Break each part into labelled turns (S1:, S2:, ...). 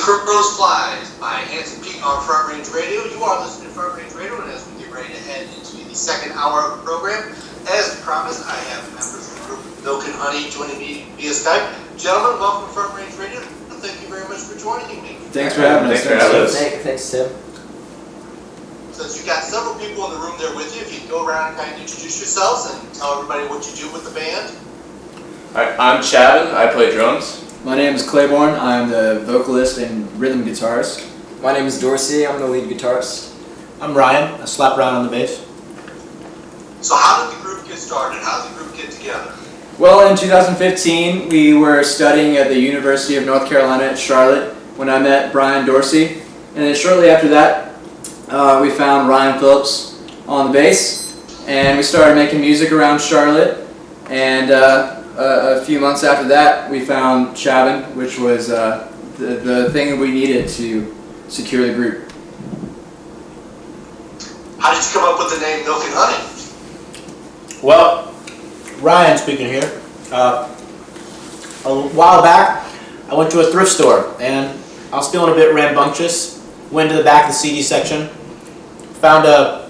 S1: Crows Flies by Hanson Pete on Front Range Radio. You are listening to Front Range Radio, and as we get ready to head into the second hour of the program, as promised, I have members of the group Milk and Honey joining me via Skype. Gentlemen, welcome to Front Range Radio. Thank you very much for joining me.
S2: Thanks for having us.
S3: Thanks, Tim.
S1: Since you've got several people in the room there with you, if you go around and kind of introduce yourselves and tell everybody what you do with the band.
S4: I'm Chavin. I play drums.
S2: My name is Claiborne. I'm the vocalist and rhythm guitarist.
S3: My name is Dorsey. I'm the lead guitarist.
S5: I'm Ryan. I slap around on the bass.
S1: So how did the group get started? How did the group get together?
S2: Well, in 2015, we were studying at the University of North Carolina at Charlotte when I met Brian Dorsey. And then shortly after that, we found Ryan Phillips on the bass. And we started making music around Charlotte. And a few months after that, we found Chavin, which was the thing that we needed to secure the group.
S1: How did you come up with the name Milk and Honey?
S5: Well, Ryan speaking here. A while back, I went to a thrift store and I was feeling a bit rambunctious. Went to the back of the CD section, found a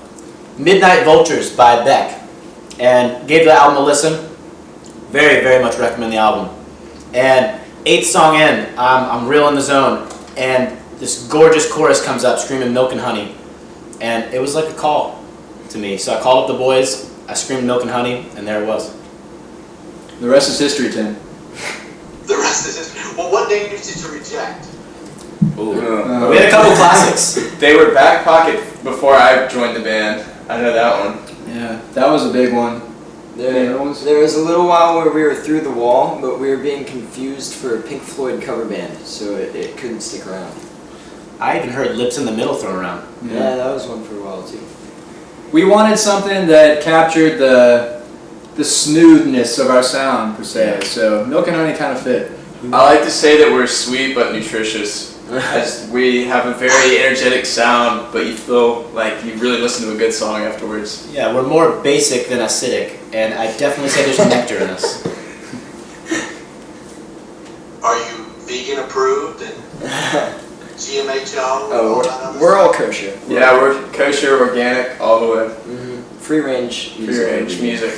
S5: Midnight Vultures by Beck, and gave the album a listen. Very, very much recommend the album. And 8th song in, I'm real in the zone, and this gorgeous chorus comes up screaming Milk and Honey. And it was like a call to me. So I called up the boys, I screamed Milk and Honey, and there it was.
S2: The rest is history, Tim.
S1: The rest is history. Well, what name did you reject?
S5: We had a couple classics.
S4: They were Back Pocket before I joined the band. I know that one.
S2: Yeah, that was a big one.
S3: There was a little while where we were through the wall, but we were being confused for a Pink Floyd cover band, so it couldn't stick around.
S5: I even heard Lips in the Middle thrown around.
S3: Yeah, that was one for a while too.
S2: We wanted something that captured the smoothness of our sound, per se, so Milk and Honey kind of fit.
S4: I like to say that we're sweet but nutritious. As we have a very energetic sound, but you feel like you really listen to a good song afterwards.
S5: Yeah, we're more basic than acidic, and I definitely say there's nectar in us.
S1: Are you vegan approved and GMHL?
S3: Oh, we're all kosher.
S4: Yeah, we're kosher, organic, all the way.
S3: Mm-hmm. Free range
S4: music.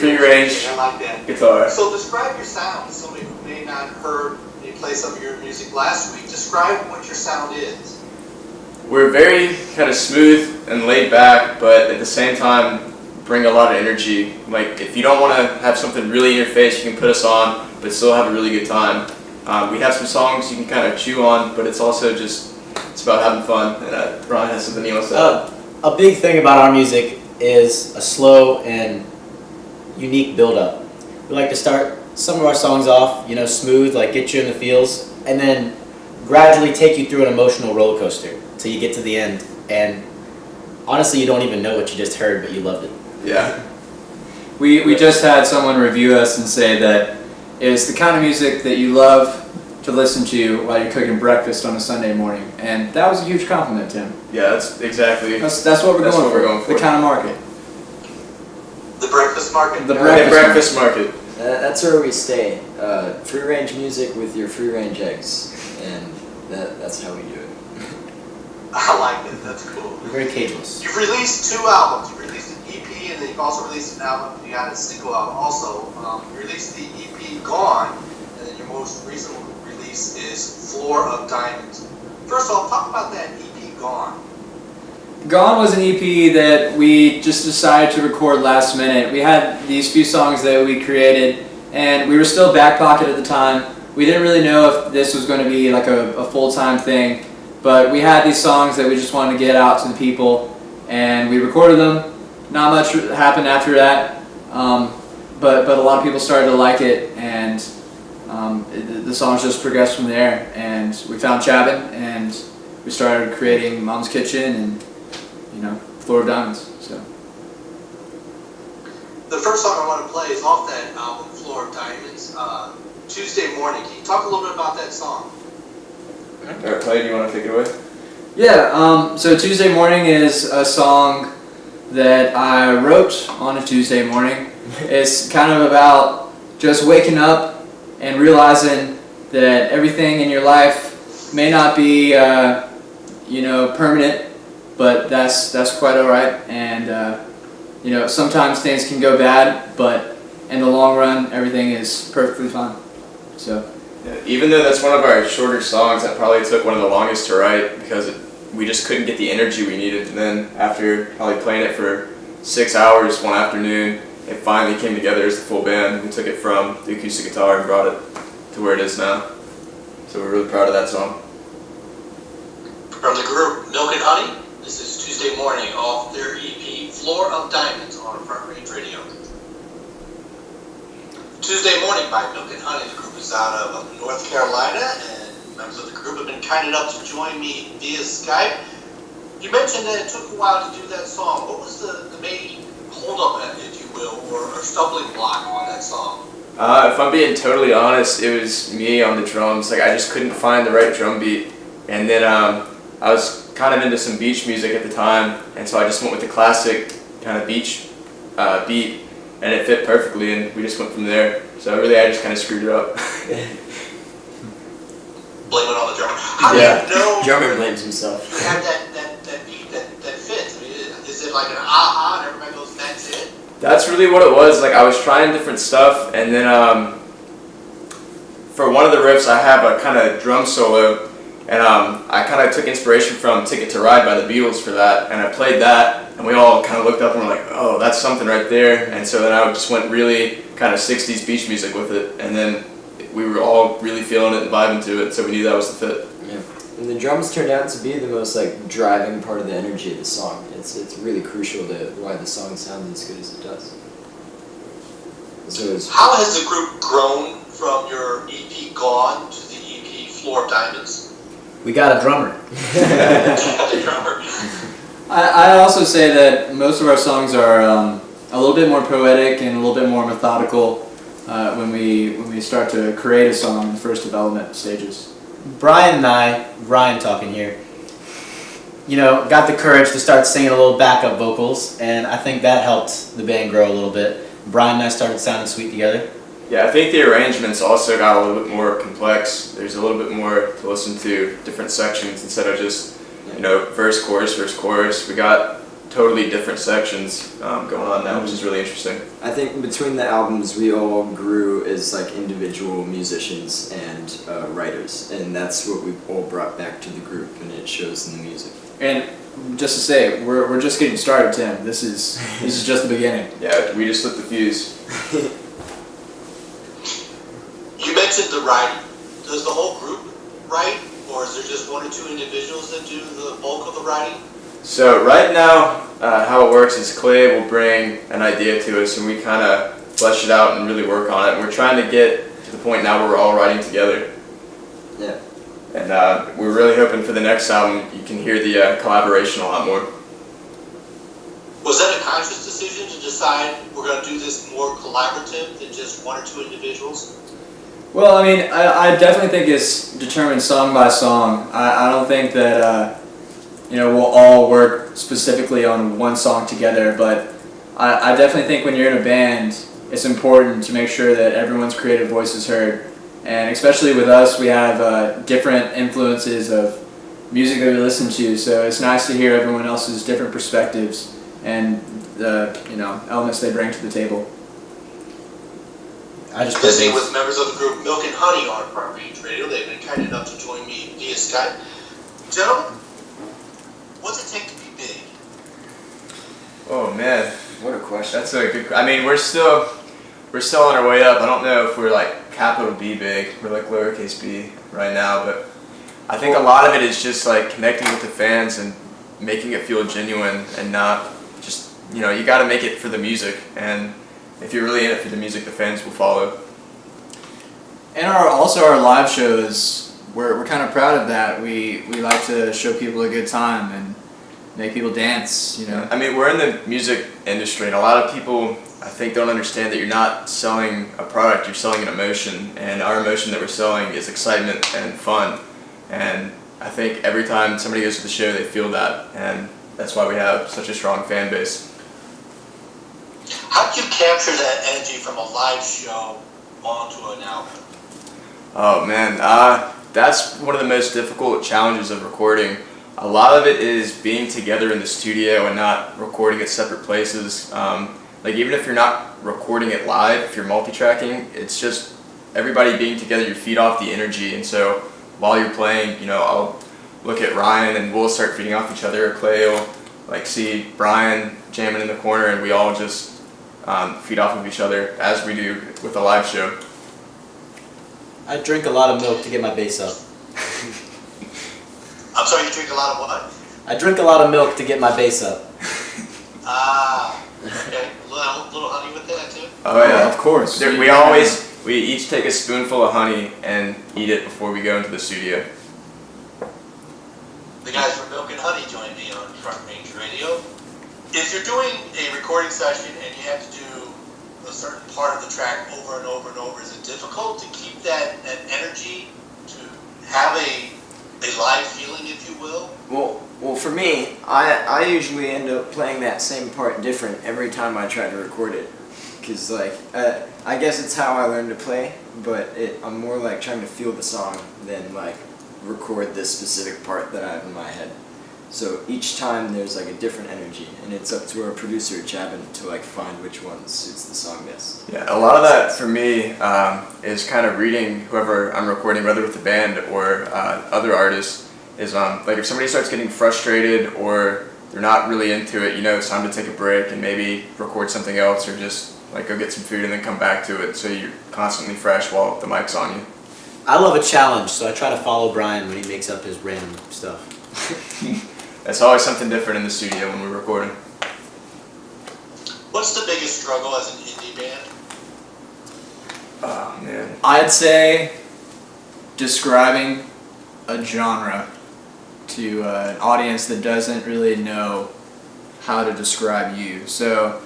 S4: Free range
S1: I like that.
S4: guitar.
S1: So describe your sound. Somebody who may not have heard you play some of your music last week. Describe what your sound is.
S4: We're very kind of smooth and laid back, but at the same time bring a lot of energy. Like if you don't want to have something really in your face, you can put us on, but still have a really good time. We have some songs you can kind of chew on, but it's also it's about having fun. And Ron has something he wants to add.
S5: A big thing about our music is a slow and unique build-up. We like to start some of our songs off, smooth, like get you in the feels, and then gradually take you through an emotional roller coaster till you get to the end. And honestly, you don't even know what you just heard, but you loved it.
S4: Yeah.
S2: We just had someone review us and say that it's the kind of music that you love to listen to while you're cooking breakfast on a Sunday morning, and that was a huge compliment, Tim.
S4: Yeah, that's exactly.
S2: That's what we're going for. The kind of market.
S1: The breakfast market?
S2: The
S4: breakfast market.
S3: That's where we stay. Free range music with your free range eggs, and that's how we do it.
S1: I like it. That's cool.
S5: We're very cageless.
S1: You've released 2 albums. You released an EP, and then you've also released an album. You got a single album also. You released the EP Gone, and then your most recent release is Floor of Diamonds. First of all, talk about that EP Gone.
S2: Gone was an EP that we just decided to record last minute. We had these few songs that we created, and we were still back pocket at the time. We didn't really know if this was going to be like a full-time thing, but we had these songs that we just wanted to get out to the people, and we recorded them. Not much happened after that, but a lot of people started to like it, and the songs just progressed from there. And we found Chavin, and we started creating Mom's Kitchen and Floor of Diamonds. So
S1: the first song I want to play is off that album, Floor of Diamonds. Tuesday Morning. Can you talk a little bit about that song?
S4: Alright, Clay, do you want to take it away?
S2: Yeah. So Tuesday Morning is a song that I wrote on a Tuesday morning. It's kind of about just waking up and realizing that everything in your life may not be permanent, but that's quite all right. And sometimes things can go bad, but in the long run, everything is perfectly fine. So.
S4: Yeah, even though that's one of our shorter songs, that probably took one of the longest to write because we just couldn't get the energy we needed. And then after probably playing it for 6 hours one afternoon, it finally came together as the full band. We took it from the acoustic guitar and brought it to where it is now. So we're really proud of that song.
S1: From the group Milk and Honey, this is Tuesday Morning off their EP Floor of Diamonds on Front Range Radio. Tuesday Morning by Milk and Honey. The group is out of North Carolina, and members of the group have been kind enough to join me via Skype. You mentioned that it took a while to do that song. What was the main holdup, if you will, or stumbling block on that song?
S4: If I'm being totally honest, it was me on the drums. Like I just couldn't find the right drum beat, and then I was kind of into some beach music at the time, and so I just went with the classic kind of beach beat, and it fit perfectly, and we just went from there. So really, I just kind of screwed it up.
S1: Blame it on the drummer. How
S4: Yeah.
S1: do you know
S3: Drummer blames himself.
S1: you have that beat that fits? I mean, is it like an aha and everybody goes, that's it?
S4: That's really what it was. Like I was trying different stuff, and then for one of the riffs, I have a kind of drum solo, and I kind of took inspiration from "Ticket to Ride" by the Beatles for that, and I played that, and we all kind of looked up and were like, "Oh, that's something right there." And so then I just went really kind of 60s beach music with it, and then we were all really feeling it and vibing to it, so we knew that was the fit.
S3: Yeah. And the drums turned out to be the most driving part of the energy of the song. It's really crucial to why the song sounds as good as it does. So it's
S1: How has the group grown from your EP Gone to the EP Floor of Diamonds?
S5: We got a drummer.
S1: The drummer.
S2: I also say that most of our songs are a little bit more poetic and a little bit more methodical when we start to create a song in the first development stages.
S5: Brian and I, Ryan talking here, got the courage to start singing a little backup vocals, and I think that helped the band grow a little bit. Brian and I started sounding sweet together.
S4: Yeah, I think the arrangements also got a little bit more complex. There's a little bit more to listen to, different sections instead of just, verse, chorus. We got totally different sections going on now, which is really interesting.
S3: I think between the albums, we all grew as individual musicians and writers, and that's what we all brought back to the group, and it shows in the music.
S2: And just to say, we're just getting started, Tim. This is just the beginning.
S4: Yeah, we just lit the fuse.
S1: You mentioned the writing. Does the whole group write, or is there just one or two individuals that do the bulk of the writing?
S4: So right now, how it works is Clay will bring an idea to us, and we kind of flesh it out and really work on it. And we're trying to get to the point now where we're all writing together.
S3: Yeah.
S4: And we're really hoping for the next album you can hear the collaboration a lot more.
S1: Was that a conscious decision to decide we're going to do this more collaborative than just one or two individuals?
S2: Well, I mean, I definitely think it's determined song by song. I don't think that we'll all work specifically on one song together, but I definitely think when you're in a band, it's important to make sure that everyone's creative voice is heard. And especially with us, we have different influences of music that we listen to, so it's nice to hear everyone else's different perspectives and the elements they bring to the table.
S5: I just play
S1: Listening
S5: bass.
S1: with members of the group Milk and Honey on Front Range Radio. They've been kind enough to join me via Skype. Gentlemen, what's it take to be big?
S4: Oh man,
S3: What a question.
S4: that's a good. I mean, we're still on our way up. I don't know if we're capital B big. We're lowercase b right now, but I think a lot of it is just connecting with the fans and making it feel genuine and not just you got to make it for the music, and if you're really in it for the music, the fans will follow.
S2: And our live shows, we're kind of proud of that. We like to show people a good time and make people dance.
S4: I mean, we're in the music industry, and a lot of people, I think, don't understand that you're not selling a product, you're selling an emotion, and our emotion that we're selling is excitement and fun. And I think every time somebody goes to the show, they feel that, and that's why we have such a strong fan base.
S1: How do you capture that energy from a live show onto an album?
S4: Oh man, that's one of the most difficult challenges of recording. A lot of it is being together in the studio and not recording at separate places. Like even if you're not recording it live, if you're multi-tracking, it's just everybody being together, you feed off the energy. And so while you're playing, I'll look at Ryan and we'll start feeding off each other. Clay will like see Brian jamming in the corner and we all just feed off of each other as we do with a live show.
S5: I drink a lot of milk to get my bass up.
S1: I'm sorry, you drink a lot of what?
S5: I drink a lot of milk to get my bass up.
S1: Ah, okay. Little honey with that too?
S4: Oh yeah,
S2: of course.
S4: We each take a spoonful of honey and eat it before we go into the studio.
S1: The guys from Milk and Honey join me on Front Range Radio. If you're doing a recording session and you have to do a certain part of the track over and over and over, is it difficult to keep that energy, to have a live feeling, if you will?
S3: Well, for me, I usually end up playing that same part different every time I try to record it. Because, I guess it's how I learned to play, but I'm more like trying to feel the song than, record this specific part that I have in my head. So each time there's, a different energy, and it's up to our producer, Chabin, to, find which one suits the song best.
S4: Yeah, a lot of that for me is kind of reading whoever I'm recording, whether with the band or other artists, is if somebody starts getting frustrated or they're not really into it, it's time to take a break and maybe record something else or just go get some food and then come back to it so you're constantly fresh while the mic's on you.
S5: I love a challenge, so I try to follow Brian when he makes up his random stuff.
S4: It's always something different in the studio when we're recording.
S1: What's the biggest struggle as an indie band?
S4: Oh man.
S2: I'd say describing a genre to an audience that doesn't really know how to describe you. So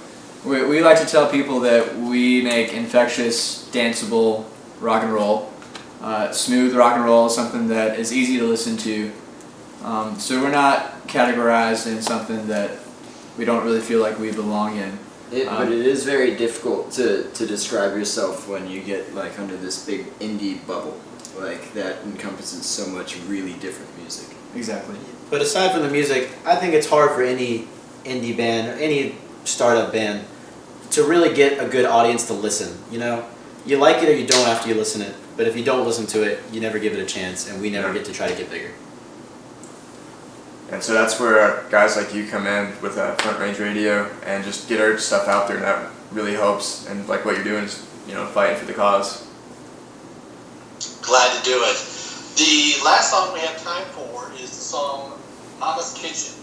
S2: we like to tell people that we make infectious, danceable rock and roll. Smooth rock and roll is something that is easy to listen to. So we're not categorized in something that we don't really feel like we belong in.
S3: But it is very difficult to describe yourself when you get under this big indie bubble. That encompasses so much really different music.
S2: Exactly.
S5: But aside from the music, I think it's hard for any indie band or any startup band to really get a good audience to listen. You like it or you don't after you listen to it. But if you don't listen to it, you never give it a chance, and we never get to try to get bigger.
S4: And so that's where guys like you come in with Front Range Radio and just get our stuff out there, and that really helps. And what you're doing is, fighting for the cause.
S1: Glad to do it. The last song we have time for is the song Mama's Kitchen.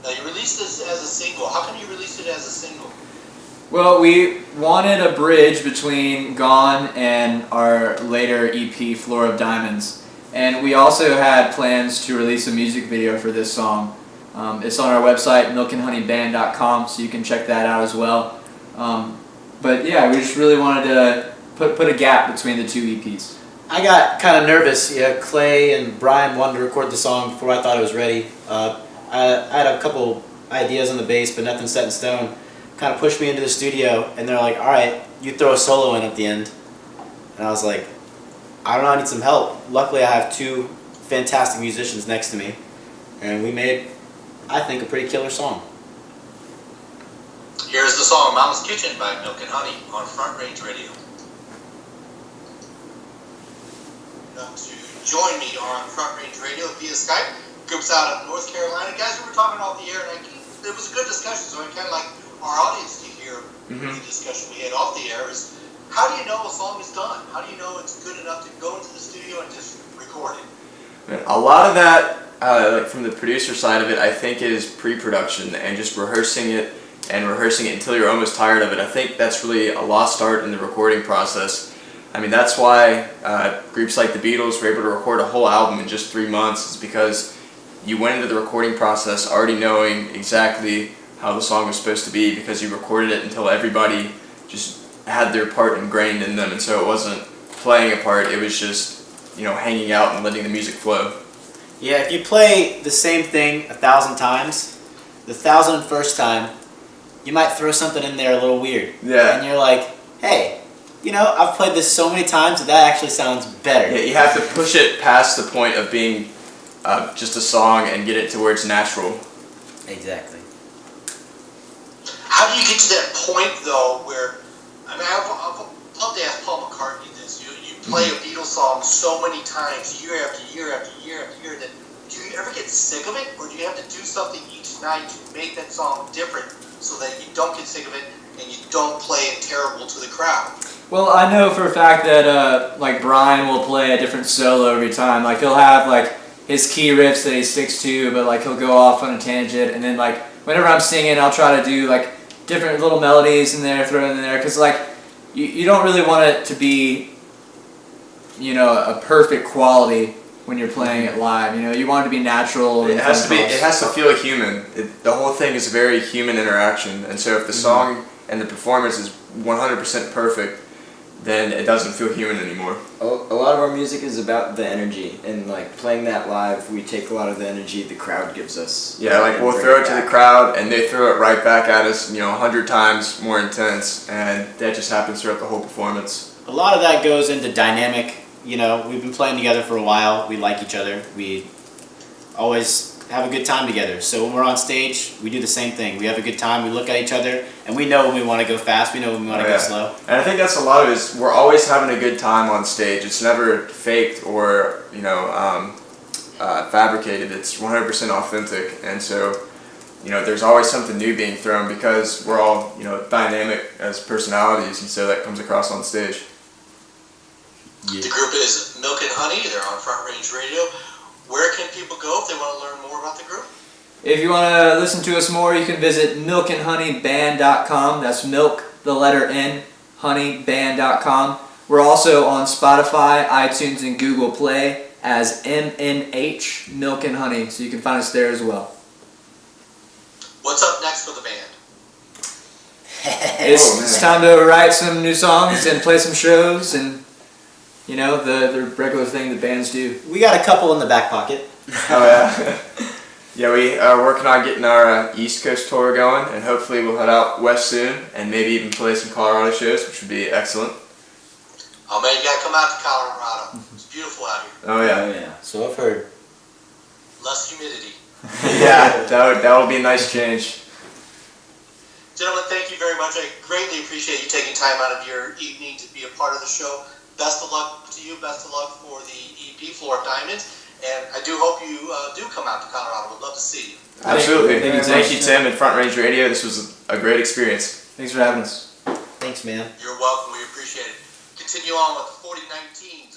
S1: Now, you released this as a single. How come you released it as a single?
S2: Well, we wanted a bridge between Gone and our later EP, Floor of Diamonds. And we also had plans to release a music video for this song. It's on our website, milkandhoneyband.com, so you can check that out as well. But yeah, we just really wanted to put a gap between the two EPs.
S5: I got kind of nervous. Clay and Brian wanted to record the song before I thought it was ready. I had a couple ideas on the bass, but nothing set in stone. Kind of pushed me into the studio, and they're like, all right, you throw a solo in at the end. And I was like, I don't know, I need some help. Luckily, I have two fantastic musicians next to me, and we made, I think, a pretty killer song.
S1: Here's the song Mama's Kitchen by Milk and Honey on Front Range Radio. Now, to join me on Front Range Radio via Skype, groups out of North Carolina. Guys, we were talking off the air, and it was a good discussion, so I kind of like our audience to hear the discussion we had off the air is, how do you know a song is done? How do you know it's good enough to go into the studio and just record it?
S4: A lot of that, from the producer side of it, I think is pre-production and just rehearsing it until you're almost tired of it. I think that's really a lost art in the recording process. I mean, that's why groups like the Beatles were able to record a whole album in just 3 months. It's because you went into the recording process already knowing exactly how the song was supposed to be, because you recorded it until everybody just had their part ingrained in them, and so it wasn't playing a part, it was just, hanging out and letting the music flow.
S5: Yeah, if you play the same thing 1,000 times, the 1,001st time, you might throw something in there a little weird.
S4: Yeah.
S5: And you're like, hey, I've played this so many times that actually sounds better.
S4: Yeah, you have to push it past the point of being just a song and get it to where it's natural.
S5: Exactly.
S1: How do you get to that point though, where I've love to ask Paul McCartney this. You play a Beatles song so many times, year after year after year after year, that do you ever get sick of it, or do you have to do something each night to make that song different so that you don't get sick of it and you don't play it terrible to the crowd?
S2: Well, I know for a fact that like Brian will play a different solo every time. Like he'll have like his key riffs that he sticks to, but like he'll go off on a tangent, and then like whenever I'm singing, I'll try to do like different little melodies in there, throw in there, because like you don't really want it to be, a perfect quality when you're playing it live. You want it to be natural. And
S4: It has to be. It has to feel human. The whole thing is a very human interaction, and so if the song and the performance is 100% perfect, then it doesn't feel human anymore.
S3: A lot of our music is about the energy, and like playing that live, we take a lot of the energy the crowd gives us.
S4: Yeah, like
S3: and
S4: we'll
S3: bring
S4: throw it to
S3: back.
S4: the crowd, and they throw it right back at us. 100 times more intense, and that just happens throughout the whole performance.
S5: A lot of that goes into dynamic. We've been playing together for a while. We like each other. We always have a good time together. So when we're on stage, we do the same thing. We have a good time. We look at each other, and we know when we want to go fast. We know when we want to
S4: Oh,
S5: go
S4: yeah.
S5: slow.
S4: And I think that's a lot of it. Is we're always having a good time on stage. It's never faked or fabricated. It's 100% authentic, and so there's always something new being thrown because we're all dynamic as personalities, and so that comes across on stage.
S1: The group is Milk and Honey. They're on Front Range Radio. Where can people go if they want to learn more about the group?
S2: If you want to listen to us more, you can visit milkandhoneyband.com. That's milk, the letter N, honeyband.com. We're also on Spotify, iTunes, and Google Play as MNH, Milk and Honey, so you can find us there as well.
S1: What's up next for the band?
S2: It's time to write some new songs and play some shows and, the regular thing that bands do.
S5: We got a couple in the back pocket.
S4: Oh yeah. Yeah, we are working on getting our East Coast tour going, and hopefully we'll head out west soon, and maybe even play some Colorado shows, which would be excellent.
S1: Oh man, you gotta come out to Colorado. It's beautiful out here.
S4: Oh yeah.
S5: yeah. So I've heard.
S1: Less humidity.
S4: Yeah, that would be a nice change.
S1: Gentlemen, thank you very much. I greatly appreciate you taking time out of your evening to be a part of the show. Best of luck to you. Best of luck for the EP, Floor of Diamonds. And I do hope you do come out to Colorado. Would love to see you.
S4: Absolutely.
S2: Thank you.
S4: Thank you, Tim, and Front Range Radio. This was a great experience.
S2: Thanks for having us.
S5: Thanks, man.
S1: You're welcome. We appreciate it. Continue on with the 4019